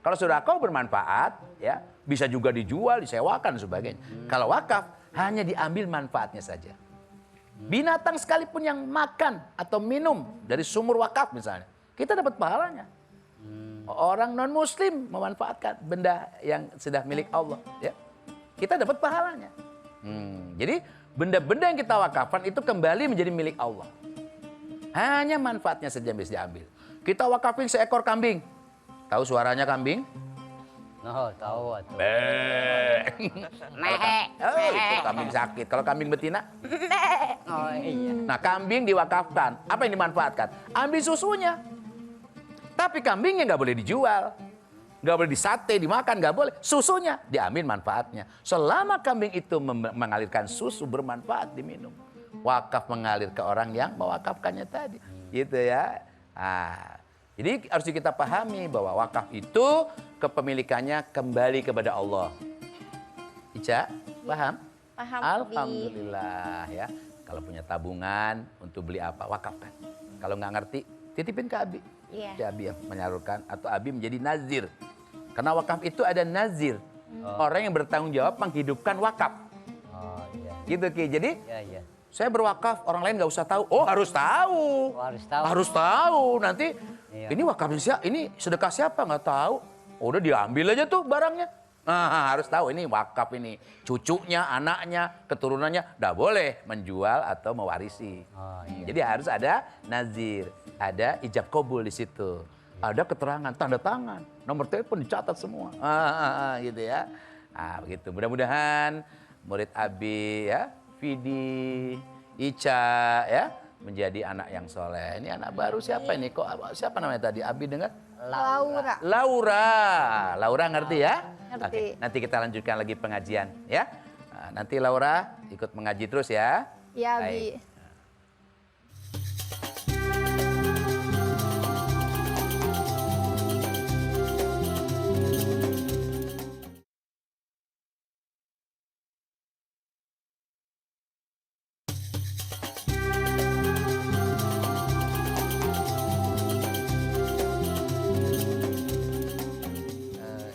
Kalau sedekah bermanfaat, ya bisa juga dijual, disewakan dan sebagainya. Kalau wakaf hanya diambil manfaatnya saja. Binatang sekalipun yang makan atau minum dari sumur wakaf misalnya, kita dapat pahalanya. Orang non muslim memanfaatkan benda yang sudah milik Allah, ya kita dapat pahalanya. Jadi benda-benda yang kita wakafkan itu kembali menjadi milik Allah. Hanya manfaatnya saja yang bisa diambil. Kita wakafin seekor kambing. Tahu suaranya kambing? Oh, tahu atuh. Oh, itu kambing sakit. Kalau kambing betina? Oh iya. Nah, kambing diwakafkan. Apa yang dimanfaatkan? Ambil susunya. Tapi kambingnya nggak boleh dijual. Nggak boleh disate, dimakan, nggak boleh. Susunya diambil manfaatnya. Selama kambing itu mengalirkan susu bermanfaat diminum. Wakaf mengalir ke orang yang mewakafkannya tadi. Gitu ya. Nah, jadi harus kita pahami bahwa wakaf itu kepemilikannya kembali kepada Allah. Ica, paham? Paham. Alhamdulillah ya. Kalau punya tabungan untuk beli apa, wakafkan. Kalau nggak ngerti, titipin ke Abi. Iya. Si Abi yang menyalurkan atau Abi menjadi nazir. Karena wakaf itu ada nazir. Orang yang bertanggung jawab menghidupkan wakaf. Oh iya. Gitu Ki. Jadi Iya, iya. saya berwakaf, orang lain nggak usah tahu. Oh harus tahu. Oh, harus tahu. Harus tahu. Nanti Iya. ini wakafnya siapa? Ini sedekah siapa? Nggak tahu. Oh, udah diambil aja tuh barangnya. Nah, harus tahu ini wakaf ini. Cucunya, anaknya, keturunannya nggak boleh menjual atau mewarisi. Oh, iya. Jadi harus ada nazir, ada ijab kabul di situ. Ada keterangan, tanda tangan, nomor telepon dicatat semua. Gitu ya. Nah, begitu. Mudah-mudahan murid Abi ya, Vidi, Ica ya, menjadi anak yang soleh. Ini anak baru siapa ini? Kok siapa namanya tadi? Abi dengar? Laura. Laura. Laura ngerti ya? Ngerti. Oke, nanti kita lanjutkan lagi pengajian ya. Nah, nanti Laura ikut mengaji terus ya. Ya, Baik. Bi.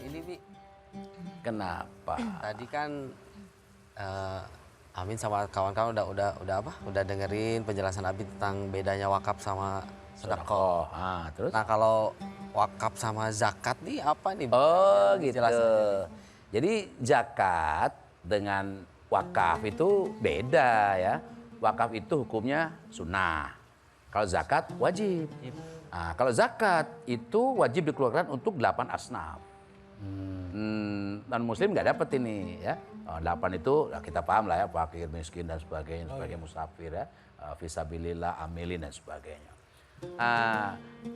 Ini Bi, Kenapa? tadi kan Amin sama kawan-kawan udah apa? Udah dengerin penjelasan Abi tentang bedanya wakaf sama sedekah. Terus? Nah, kalau wakaf sama zakat nih apa nih? Bi? Oh Yang gitu. jelasin aja, Bi. Jadi zakat dengan wakaf itu beda ya. Wakaf itu hukumnya sunnah. Kalau zakat wajib. Nah, kalau zakat itu wajib dikeluarkan untuk 8 asnaf. Non muslim nggak dapat ini ya. 8 itu ya kita paham lah ya, fakir, miskin dan sebagainya, sebagai musafir ya, fisabilillah, amilin dan sebagainya.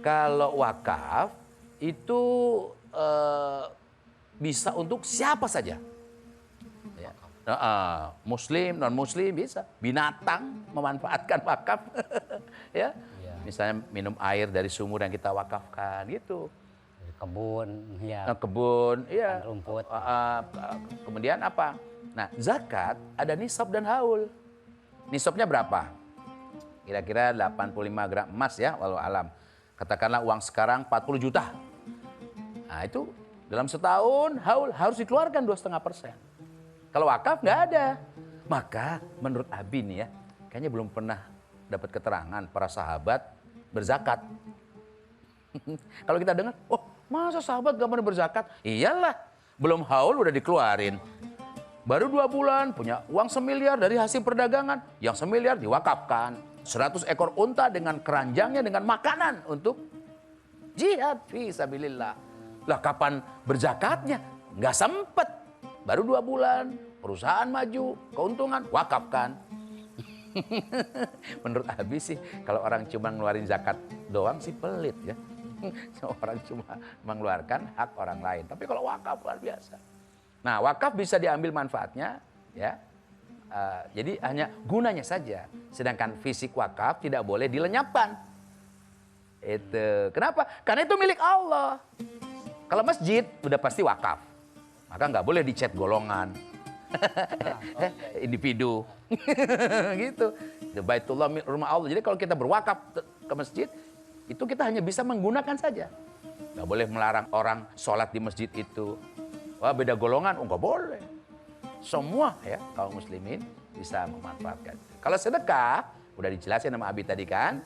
Kalau wakaf itu bisa untuk siapa saja. Ya. Muslim, non muslim bisa. Binatang memanfaatkan wakaf. Ya. Iya. Misalnya minum air dari sumur yang kita wakafkan gitu. Kebun, ya. Kebun, iya. Rumput. Kemudian apa? Nah, zakat ada nisab dan haul. Nisabnya berapa? Kira-kira 85 gram emas ya, walau alam. Katakanlah uang sekarang 40 juta. Nah, itu dalam setahun haul harus dikeluarkan 2,5%. Kalau wakaf nggak ada. Maka menurut Abi nih ya, kayaknya belum pernah dapat keterangan para sahabat berzakat. Kalau kita dengar, oh masa sahabat gak pernah berzakat? Iyalah, belum haul udah dikeluarin. Baru 2 bulan punya uang 1 miliar dari hasil perdagangan. Yang 1 miliar diwakafkan. 100 ekor unta dengan keranjangnya dengan makanan untuk jihad fisabilillah. Lah kapan berzakatnya? Nggak sempet. Baru 2 bulan, perusahaan maju, keuntungan, wakafkan. Menurut Abi sih, kalau orang cuma ngeluarin zakat doang sih pelit ya. Orang cuma mengeluarkan hak orang lain. Tapi kalau wakaf luar biasa. Nah, wakaf bisa diambil manfaatnya, ya. Jadi hanya gunanya saja. Sedangkan fisik wakaf tidak boleh dilenyapkan. Itu. Kenapa? Karena itu milik Allah. Kalau masjid udah pasti wakaf. Maka nggak boleh dicet golongan. Individu. Gitu. Itu Baitullah rumah Allah. Jadi kalau kita berwakaf ke masjid, itu kita hanya bisa menggunakan saja. Nggak boleh melarang orang sholat di masjid itu. Wah, beda golongan, oh nggak boleh. Semua ya kaum muslimin bisa memanfaatkan. Kalau sedekah, udah dijelasin sama Abi tadi kan?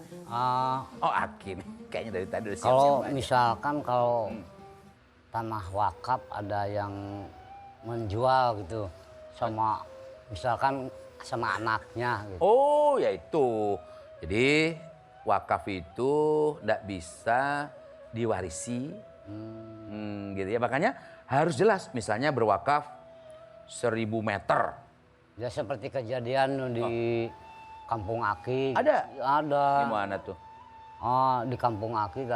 Oh, Akin. Kayaknya dari tadi udah siap-siap Kalau aja. misalkan kalau tanah wakaf ada yang menjual gitu sama misalkan sama anaknya gitu. Oh, ya itu. Jadi wakaf itu nggak bisa diwarisi, gitu ya. Makanya harus jelas. Misalnya berwakaf 1000 meter. Ya seperti kejadian di Kampung Aki. Ada? Ada. Gimana tuh? Oh, di Kampung Aki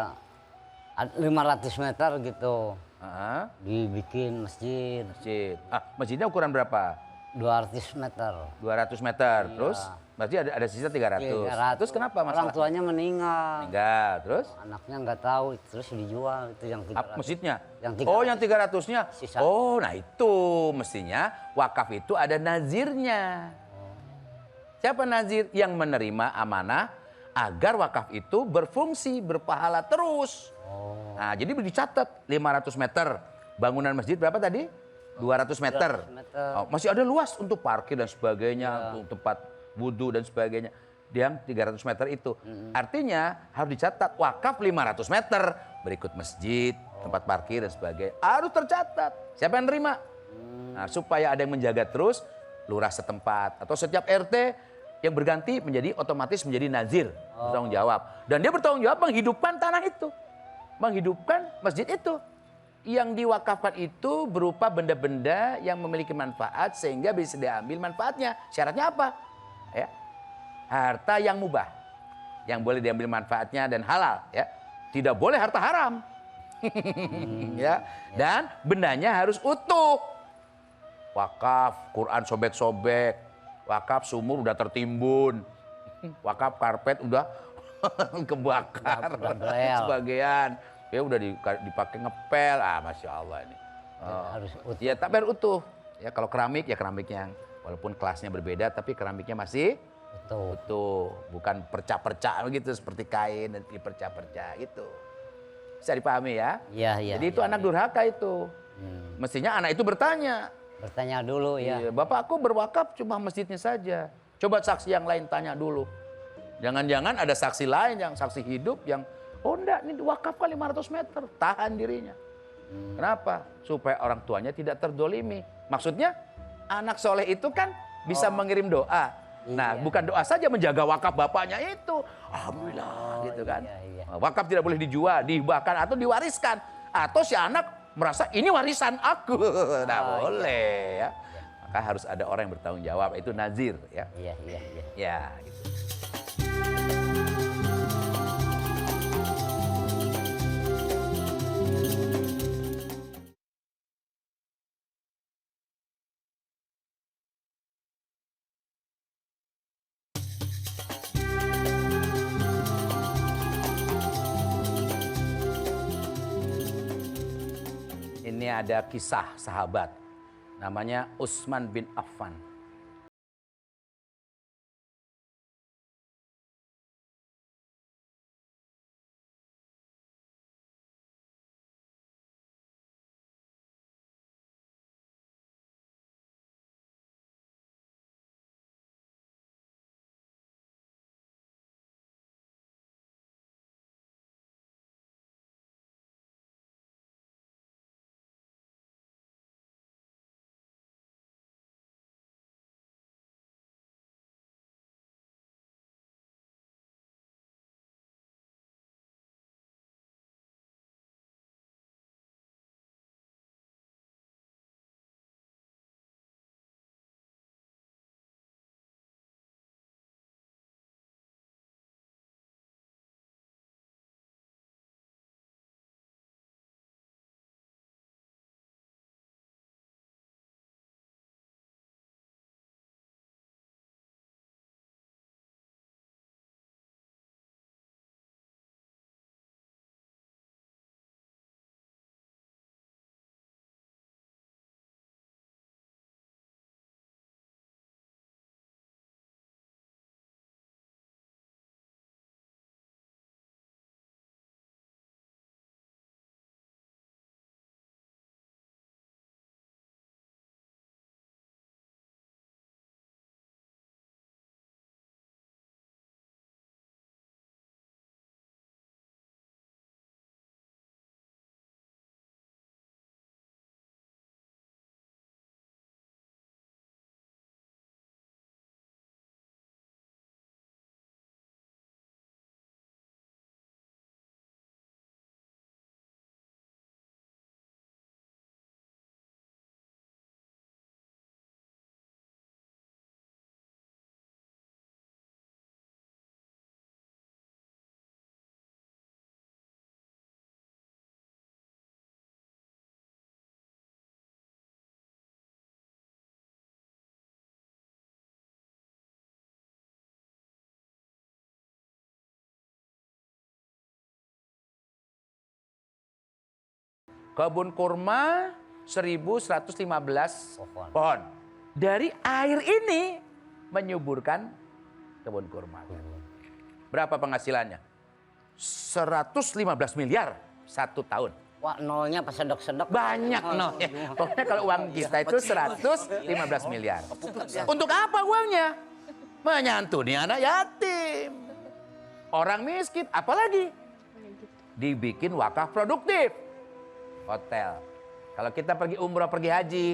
500 meter gitu. Ah, Dibikin masjid masjid. Masjidnya ukuran berapa? 200 meter. 200 meter. Iya. Terus berarti ada sisa 300. 300. Terus kenapa Orang masalah? tuanya meninggal. Enggak. Terus? Anaknya nggak tahu, terus dijual itu yang 300. Masjidnya? Yang Oh, 300. yang 300-nya. Sisa. Oh, nah itu mestinya wakaf itu ada nazirnya. Siapa nazir? Yang menerima amanah agar wakaf itu berfungsi, berpahala terus. Nah, jadi dicatat 500 meter. Bangunan masjid berapa tadi? 200 meter. 200 meter. Oh, masih ada luas untuk parkir dan sebagainya, untuk tempat wudhu dan sebagainya. Yang 300 meter itu. Artinya harus dicatat wakaf 500 meter. Berikut masjid, tempat parkir dan sebagainya. Harus tercatat. Siapa yang nerima? Nah, supaya ada yang menjaga terus, lurah setempat. Atau setiap RT yang berganti menjadi otomatis menjadi nazir. Bertanggung jawab. Dan dia bertanggung jawab menghidupkan tanah itu. Menghidupkan masjid itu. Yang diwakafkan itu berupa benda-benda yang memiliki manfaat sehingga bisa diambil manfaatnya. Syaratnya apa? Ya. Harta yang mubah. Yang boleh diambil manfaatnya dan halal, ya. Tidak boleh harta haram. Ya. Dan bendanya harus utuh. Wakaf, Quran sobek-sobek. Wakaf sumur udah tertimbun. Wakaf karpet udah kebakar. Udah belel. Sebagian. Ya udah dipakai ngepel. Masya Allah ini. Harus utuh. Ya tapi harus utuh. Ya kalau keramik ya keramik yang walaupun kelasnya berbeda tapi keramiknya masih Utuh. utuh. Bukan perca-perca gitu seperti kain dan diperca-perca gitu. Bisa dipahami ya? Iya, iya. Jadi itu iya, anak iya. durhaka itu. Mestinya anak itu bertanya. Bertanya dulu ya. Iya, Bapak aku berwakaf cuma masjidnya saja. Coba saksi yang lain tanya dulu. Jangan-jangan ada saksi lain yang saksi hidup yang oh enggak, ini diwakafkan 500 meter, tahan dirinya. Kenapa? Supaya orang tuanya tidak terdolimi. Maksudnya anak soleh itu kan bisa mengirim doa. Nah, bukan doa saja menjaga wakaf bapaknya itu. Alhamdulillah gitu kan. iya, iya. Wakaf tidak boleh dijual, dihibahkan atau diwariskan. Atau si anak merasa ini warisan aku. Nah, boleh ya. Maka harus ada orang yang bertanggung jawab, itu nazir ya. Iya, iya, iya. Ya, gitu. Ini ada kisah sahabat, namanya Utsman bin Affan. Kebun kurma 1.115 Pohon. pohon. Dari air ini menyuburkan kebun kurma. Berapa penghasilannya? 115 miliar satu tahun. Wah, nolnya pas sedek-sedek. Banyak no. Pokoknya kalau uang kita itu 115 miliar. Untuk apa uangnya? Menyantuni anak yatim. Orang miskin, apalagi? Dibikin wakaf produktif. Hotel. Kalau kita pergi umroh, pergi haji,